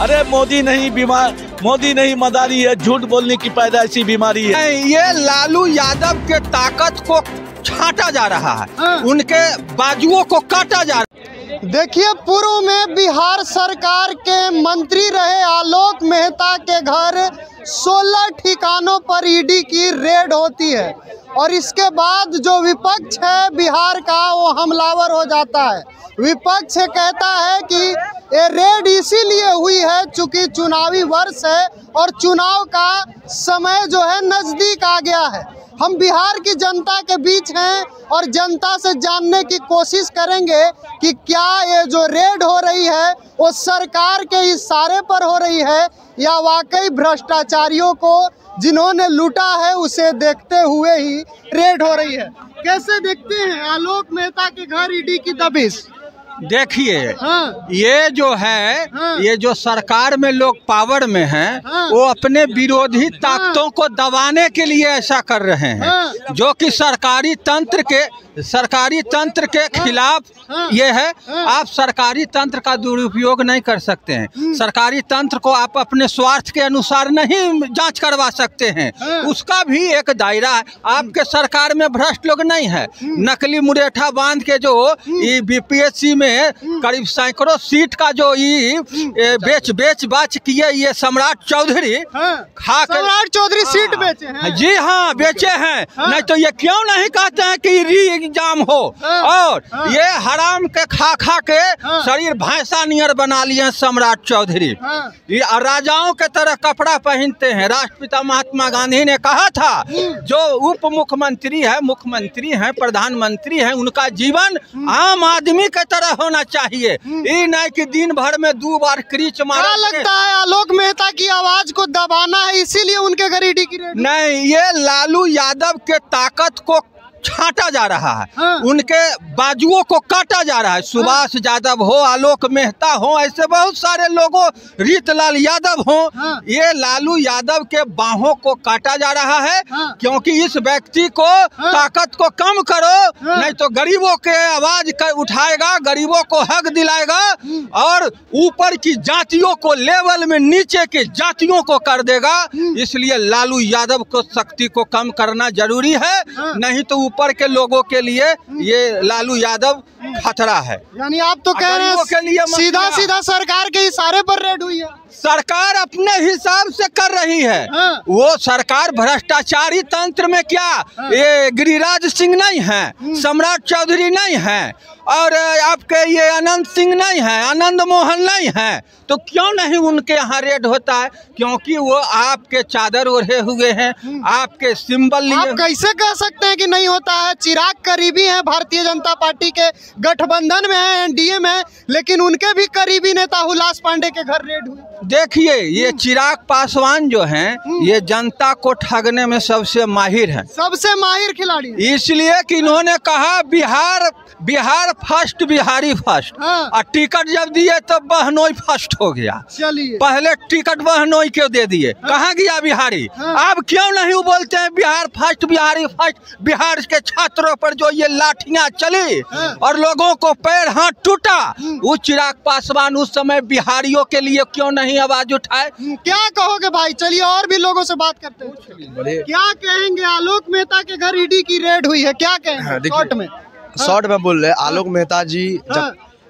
अरे मोदी नहीं मदारी है, झूठ बोलने की पैदाइशी बीमारी है। ये लालू यादव के ताकत को छांटा जा रहा है, उनके बाजुओं को काटा जा रहा है। देखिए, पूर्व में बिहार सरकार के मंत्री रहे आलोक मेहता के घर 16 ठिकानों पर ईडी की रेड होती है और इसके बाद जो विपक्ष है बिहार का वो हमलावर हो जाता है। विपक्ष कहता है कि ये रेड इसीलिए हुई है चूंकि चुनावी वर्ष है और चुनाव का समय जो है नज़दीक आ गया है। हम बिहार की जनता के बीच हैं और जनता से जानने की कोशिश करेंगे कि क्या ये जो रेड हो रही है वो सरकार के इशारे पर हो रही है या वाकई भ्रष्टाचारियों को जिन्होंने लूटा है उसे देखते हुए ही रेड हो रही है। कैसे देखते हैं आलोक मेहता के घर ईडी की दबिश? देखिए, ये जो है, ये जो सरकार में लोग पावर में हैं, वो अपने विरोधी ताकतों को दबाने के लिए ऐसा कर रहे हैं, जो कि सरकारी तंत्र के खिलाफ ये है। आप सरकारी तंत्र का दुरुपयोग नहीं कर सकते हैं। सरकारी तंत्र को आप अपने स्वार्थ के अनुसार नहीं जांच करवा सकते हैं, उसका भी एक दायरा है। आपके सरकार में भ्रष्ट लोग नहीं है। नकली मुरेठा बांध के जो बीपीएससी में करीब सैकड़ों सीट का जो बेच बाच किए ये सम्राट चौधरी सीट बेचे हैं। जी हाँ, बेचे हैं। नहीं तो ये क्यों नहीं कहते हैं कि री एग्जाम हो। और ये हराम के खा के शरीर भैंसा नियर बना लिए सम्राट चौधरी। ये राजाओं के तरह कपड़ा पहनते हैं। राष्ट्रपिता महात्मा गांधी ने कहा था जो उप मुख्यमंत्री है, मुख्यमंत्री है, प्रधानमंत्री है, उनका जीवन आम आदमी के तरह होना चाहिए। ये नहीं कि दिन भर में 2 बार क्रीच मारा। लगता है आलोक मेहता की आवाज को दबाना है, इसीलिए उनके घर ईडी की रेड? नहीं, ये लालू यादव के ताकत को छांटा जा रहा है, उनके बाजुओं को काटा जा रहा है। सुभाष यादव हो, आलोक मेहता हो, ऐसे बहुत सारे लोगों, रीतलाल यादव हो, ये लालू यादव के बाहों को काटा जा रहा है। क्योंकि इस व्यक्ति को ताकत को कम करो, नहीं तो गरीबों के आवाज उठाएगा, गरीबों को हक दिलाएगा और ऊपर की जातियों को लेवल में नीचे की जातियों को कर देगा। इसलिए लालू यादव को शक्ति को कम करना जरूरी है, नहीं तो ऊपर के लोगों के लिए ये लालू यादव खतरा है। यानी आप तो कह रहे हैं सीधा सरकार के इशारे पर रेड हुई है? सरकार अपने हिसाब से कर रही है। वो सरकार भ्रष्टाचारी तंत्र में क्या ये गिरिराज सिंह नहीं है, सम्राट चौधरी नहीं है और आपके ये अनंत सिंह नहीं है, आनंद मोहन नहीं है, तो क्यों नहीं उनके यहाँ रेड होता है? क्योंकि वो आपके चादर ओढ़े हुए हैं, आपके सिंबल लिए। आप कैसे कह सकते हैं कि नहीं होता है? चिराग करीबी हैं भारतीय जनता पार्टी के, गठबंधन में है, एनडीए में, लेकिन उनके भी करीबी नेता हुलास पांडे के घर रेड हुए। देखिए, ये चिराग पासवान जो हैं, ये जनता को ठगने में सबसे माहिर हैं, सबसे माहिर खिलाड़ी। इसलिए कि इन्होंने कहा बिहार फर्स्ट, बिहारी फर्स्ट, और टिकट जब दिए तो बहनोई फर्स्ट हो गया। चलिए, पहले टिकट बहनोई क्यों दे दिए? कहाँ गया बिहारी? अब क्यों नहीं बोलते हैं बिहार फर्स्ट, बिहारी फर्स्ट? बिहार के छात्रों पर जो ये लाठियां चली और लोगों को पैर हाथ टूटा, वो चिराग पासवान उस समय बिहारियों के लिए क्यों नहीं आवाज उठाए? क्या कहोगे भाई? चलिए और भी लोगों से बात करते हैं। क्या कहेंगे? आलोक मेहता के घर ईडी की रेड हुई है, क्या कहेंगे? शॉर्ट में बोल रहे आलोक मेहता जी,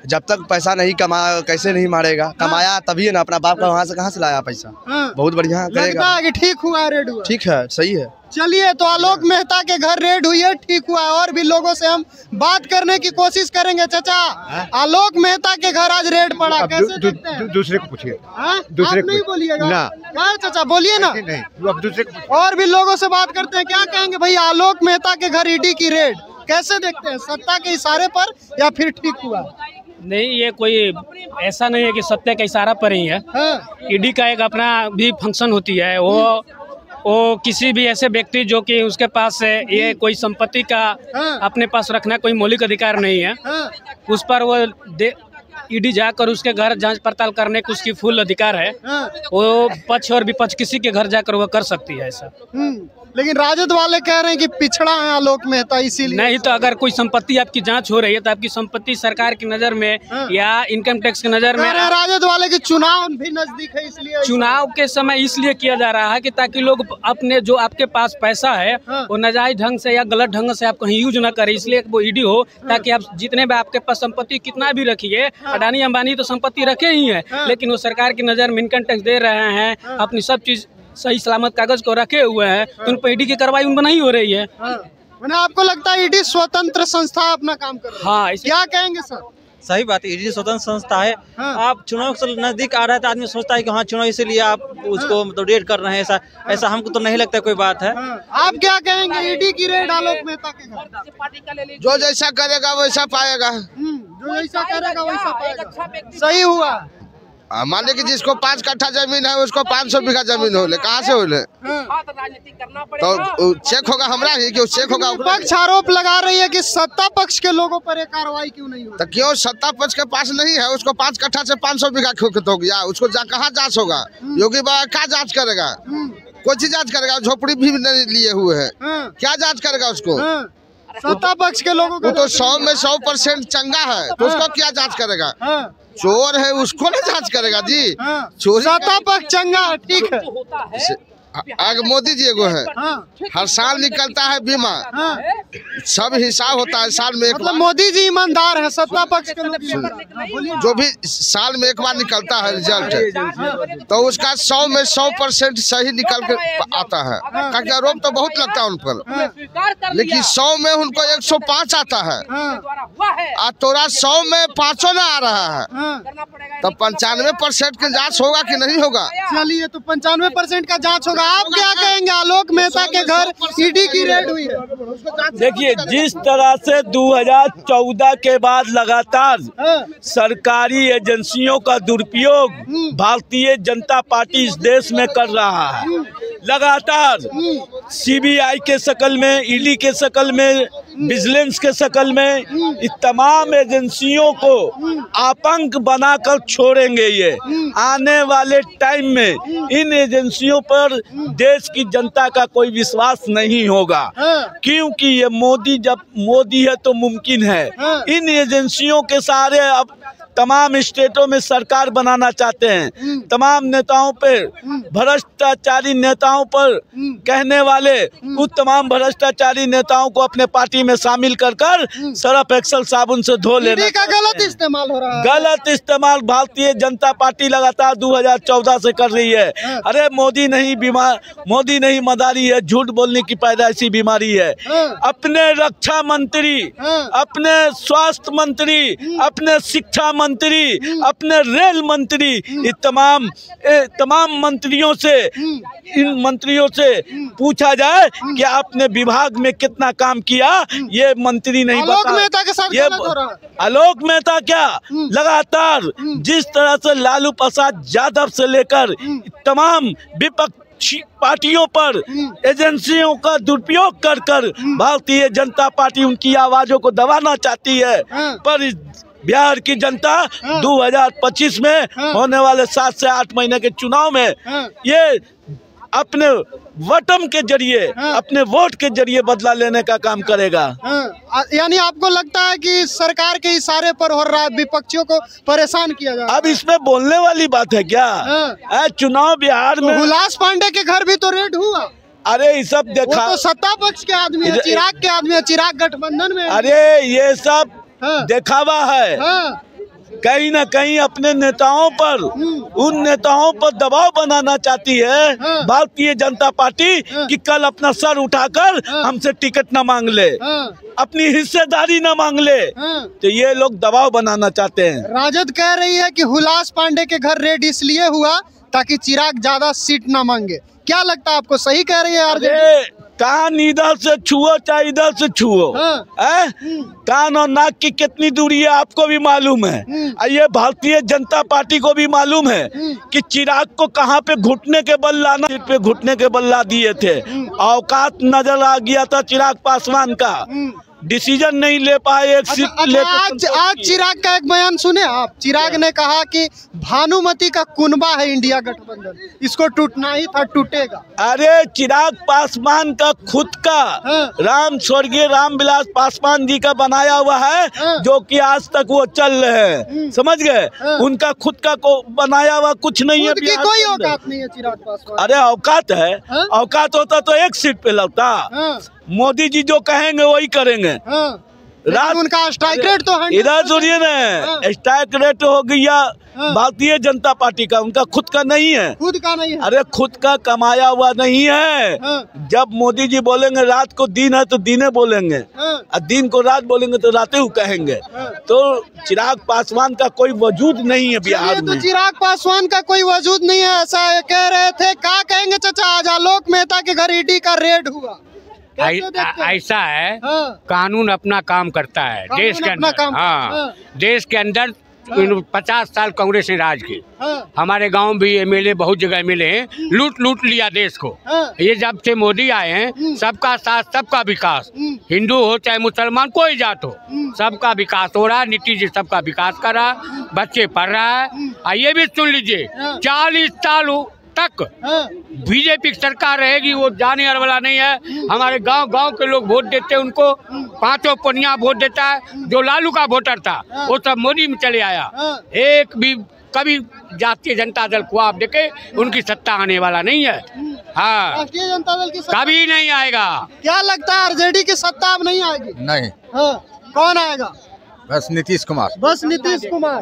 जब तक पैसा नहीं कमाया कैसे नहीं मारेगा? कमाया तभी है ना, अपना बाप का वहाँ से कहाँ से लाया पैसा? बहुत बढ़िया करेगा। कि ठीक हुआ, रेड हुआ? ठीक है, सही है। चलिए, तो आलोक मेहता के घर रेड हुई है, ठीक हुआ है। और भी लोगों से हम बात करने की कोशिश करेंगे। चाचा, आलोक मेहता के घर आज रेड पड़ा, कैसे देखते हैं? दूसरे को पूछिए। दूसरे नहीं बोलिएगा ना, चाचा बोलिए ना। नहीं, अब दूसरे को। और भी लोगों से बात करते हैं। क्या कहेंगे भाई, आलोक मेहता के घर ईडी की रेड कैसे देखते हैं? सत्ता के इशारे पर या फिर ठीक हुआ? नहीं, ये कोई ऐसा नहीं है कि सत्य का इशारा पर ही है। ईडी का एक अपना भी फंक्शन होती है। वो किसी भी ऐसे व्यक्ति जो कि उसके पास ये कोई संपत्ति का अपने पास रखना कोई मौलिक अधिकार नहीं है, उस पर वो ईडी जाकर उसके घर जांच पड़ताल करने का उसकी फुल अधिकार है। वो पक्ष और विपक्ष किसी के घर जाकर वो कर सकती है ऐसा। लेकिन राजद वाले कह रहे हैं कि पिछड़ा है आलोक मेहता, इसीलिए नहीं तो अगर कोई संपत्ति आपकी जांच हो रही है तो आपकी संपत्ति सरकार की नजर में या इनकम टैक्स की नजर में, राजद वाले के चुनाव भी नजदीक है इसलिए चुनाव के समय इसलिए किया जा रहा है कि ताकि लोग अपने जो आपके पास पैसा है वो नाजायज ढंग से या गलत ढंग से आप कहीं यूज न करें, इसलिए वो ईडी हो ताकि आप जितने भी आपके पास संपत्ति कितना भी रखिए, अडानी अंबानी तो संपत्ति रखे ही है लेकिन वो सरकार की नजर में इनकम टैक्स दे रहे हैं, अपनी सब चीज सही सलामत कागज को रखे हुए हैं, तो उन पर ईडी की कार्रवाई उन पर नहीं हो रही है। मैंने आपको लगता है ईडी स्वतंत्र संस्था अपना काम कर रही है? हाँ, क्या कहेंगे सर? सही बात है, ईडी स्वतंत्र संस्था है। आप चुनाव से नजदीक आ रहा है तो आदमी सोचता है कि हाँ चुनाव इसीलिए आप उसको मतलब रेड कर रहे हैं, ऐसा हमको तो नहीं लगता कोई बात है। आप क्या कहेंगे ईडी की रेड आलोक मेहता के घर? जो जैसा करेगा वैसा पाएगा। जो जैसा करेगा वैसा पाएगा। सही हुआ। मान लीजिए कि जिसको 5 कट्ठा जमीन है उसको 500 बीघा जमीन हो ले, कहाँ से हो ले? तो चेक होगा हमरा ही कि चेक होगा। विपक्ष आरोप लगा रही है कि सत्ता पक्ष के लोगों पर ये कार्रवाई क्यों नहीं हो? तो क्यों सत्ता पक्ष के पास नहीं है, उसको 5 कट्ठा से 500 बीघा हो गया, उसको कहाँ जांच होगा? योगी बाबा क्या जांच करेगा? कोई चीज जांच करेगा? झोपड़ी भी नहीं लिए हुए है, क्या जांच करेगा उसको? सत्ता पक्ष के लोगों को तो 100 में 100% चंगा है तो उसको क्या जांच करेगा? चोर है उसको ना जांच करेगा जी। चोरी सत्ता पक्ष चंगा है, ठीक है। आगे मोदी जी एगो है, हर साल निकलता है बीमा, सब हिसाब होता है साल में एक मतलब मोदी जी ईमानदार है, सत्ता पक्ष के लोग जो भी साल में एक बार निकलता है रिजल्ट, तो उसका 100 में 100% सही निकल के आता है। क्योंकि आरोप तो बहुत लगता है उन पर, लेकिन 100 में उनको 105 आता है और तोरा 100 में 500 ना आ रहा है, तो 95% की जाँच होगा कि नहीं होगा? चलिए, तो 95% का जाँच होगा। आप क्या कहेंगे? आलोक मेहता के घर ईडी की रेड हुई है। देखिए, जिस तरह से 2014 के बाद लगातार सरकारी एजेंसियों का दुरुपयोग भारतीय जनता पार्टी इस देश में कर रहा है, लगातार सीबीआई के शक्ल में, ईडी के शक्ल में, विजिलेंस के शक्ल में, इस तमाम एजेंसियों को आतंक बनाकर छोड़ेंगे। ये आने वाले टाइम में इन एजेंसियों पर देश की जनता का कोई विश्वास नहीं होगा, क्योंकि ये मोदी, जब मोदी है तो मुमकिन है। इन एजेंसियों के सहारे अब तमाम स्टेटों में सरकार बनाना चाहते हैं। तमाम नेताओं पर, भ्रष्टाचारी नेताओं पर कहने वाले उस तमाम भ्रष्टाचारी नेताओं को अपने पार्टी में शामिल कर सर्फ एक्सल साबुन से धो लेना का गलत इस्तेमाल हो रहा है। गलत इस्तेमाल भारतीय जनता पार्टी लगातार 2014 से कर रही है। अरे मोदी नहीं मदारी है, झूठ बोलने की पैदाइशी बीमारी है। अपने रक्षा मंत्री, अपने स्वास्थ्य मंत्री, अपने शिक्षा मंत्री, अपने रेल मंत्री, ये तमाम मंत्रियों से, इन मंत्रियों से पूछा जाए कि आपने विभाग में कितना काम किया, ये मंत्री नहीं बता। आलोक मेहता के साथ गलत हो रहा है। आलोक मेहता क्या, लगातार जिस तरह से लालू प्रसाद यादव से लेकर तमाम विपक्षी पार्टियों पर एजेंसियों का दुरुपयोग कर भारतीय जनता पार्टी उनकी आवाजों को दबाना चाहती है, पर बिहार की जनता 2025 में होने वाले 7 से 8 महीने के चुनाव में ये अपने वोटम के जरिए, अपने वोट के जरिए बदला लेने का काम करेगा। यानी आपको लगता है कि सरकार के इशारे पर हो रहा है, विपक्षियों को परेशान किया जा रहा है? अब इसमें बोलने वाली बात है क्या? चुनाव बिहार में हुलास पांडे के घर भी तो रेड हुआ। अरे ये सब देखा, वो तो सत्ता पक्ष के आदमी है, चिराग के आदमी है, चिराग गठबंधन में। अरे ये सब दिखावा है। कहीं न कहीं अपने नेताओं पर, उन नेताओं पर दबाव बनाना चाहती है भारतीय जनता पार्टी कि कल अपना सर उठाकर हमसे टिकट न मांग ले, अपनी हिस्सेदारी न मांग ले, तो ये लोग दबाव बनाना चाहते हैं। राजद कह रही है कि हुलास पांडे के घर रेड इसलिए हुआ ताकि चिराग ज्यादा सीट न मांगे। क्या लगता है आपको, सही कह रही है आरजेडी? कान इधर से छुओ चाहे इधर से छुओ, कान और नाक की कितनी दूरी है आपको भी मालूम है, ये भारतीय जनता पार्टी को भी मालूम है कि चिराग को कहाँ पे घुटने के बल लाना, पे घुटने के बल ला दिए थे। औकात नजर आ गया था चिराग पासवान का, डिसीजन नहीं ले पाए। एक सीट आज चिराग का एक बयान सुने आप। चिराग ने कहा कि भानुमति का कुनबा है इंडिया गठबंधन, इसको टूटना ही था, टूटेगा। अरे चिराग पासवान का खुद का स्वर्गीय रामविलास पासवान जी का बनाया हुआ है, जो कि आज तक वो चल रहे हैं, समझ गए। उनका खुद का को बनाया हुआ कुछ नहीं है, कोई औकात नहीं है चिराग पासवान। अरे औकात है, औकात होता तो एक सीट पे लगता। मोदी जी जो कहेंगे वही करेंगे। रात उनका स्ट्राइक रेट तो इधर सुनिए ना, स्ट्राइक रेट हो गया भारतीय जनता पार्टी का, उनका खुद का नहीं है। खुद का नहीं है? अरे खुद का कमाया हुआ नहीं है। जब मोदी जी बोलेंगे रात को दिन है तो दिने बोलेंगे, और दिन को रात बोलेंगे तो रातें ही कहेंगे। तो चिराग पासवान का कोई वजूद नहीं है बिहार में। तो चिराग पासवान का कोई वजूद नहीं है ऐसा कह रहे थे। क्या कहेंगे चाचा, आज आलोक मेहता के घर ईडी का रेड हुआ, ऐसा है कानून अपना काम करता है देश के अंदर। हाँ, देश के अंदर 50 साल कांग्रेस ने राज की। हमारे गांव भी एमएलए बहुत जगह मिले हैं, लूट लिया देश को। ये जब से मोदी आए हैं, सबका साथ सबका विकास, हिंदू हो चाहे मुसलमान कोई जात हो, सबका विकास हो रहा है। नीतीश जी सबका विकास कर रहा है, बच्चे पढ़ रहा है। ये भी सुन लीजिए, 40 साल तक बीजेपी की सरकार रहेगी, वो जाने वाला नहीं है। हमारे गांव के लोग वोट देते हैं उनको, 5 पनिया वोट देता है। जो लालू का वोटर था वो सब मोदी में चले आया। एक भी कभी जातीय जनता दल को आप देखे, उनकी सत्ता आने वाला नहीं है। हाँ, राष्ट्रीय जनता दल की सत्ता कभी नहीं आएगा। क्या लगता है आरजेडी की सत्ता अब नहीं आएगी? नहीं। कौन आएगा? बस नीतीश कुमार। बस नीतीश कुमार।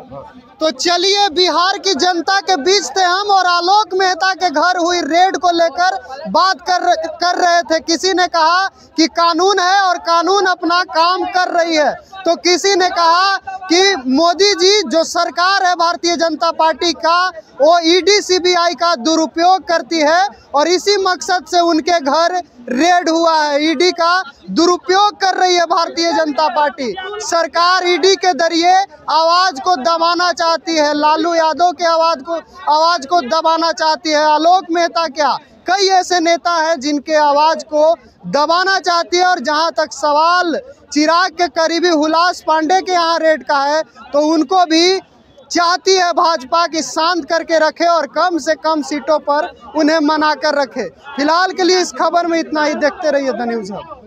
तो चलिए, बिहार की जनता के बीच थे हम और आलोक मेहता के घर हुई रेड को लेकर बात कर रहे थे। किसी ने कहा कि कानून है और कानून अपना काम कर रही है, तो किसी ने कहा कि मोदी जी जो सरकार है भारतीय जनता पार्टी का, वो ईडी सीबीआई का दुरुपयोग करती है और इसी मकसद से उनके घर रेड हुआ है। ईडी का दुरुपयोग कर रही है भारतीय जनता पार्टी। सरकार ईडी के जरिए आवाज को दबाना चाहती है, लालू यादव के आवाज को दबाना चाहती है। आलोक मेहता क्या, कई ऐसे नेता हैं जिनके आवाज को दबाना चाहती है। और जहां तक सवाल चिराग के करीबी हुलास पांडे के यहाँ रेड का है, तो उनको भी चाहती है भाजपा की शांत करके रखे और कम से कम सीटों पर उन्हें मना कर रखे। फिलहाल के लिए इस खबर में इतना ही। देखते रहिए द न्यूज़ हब।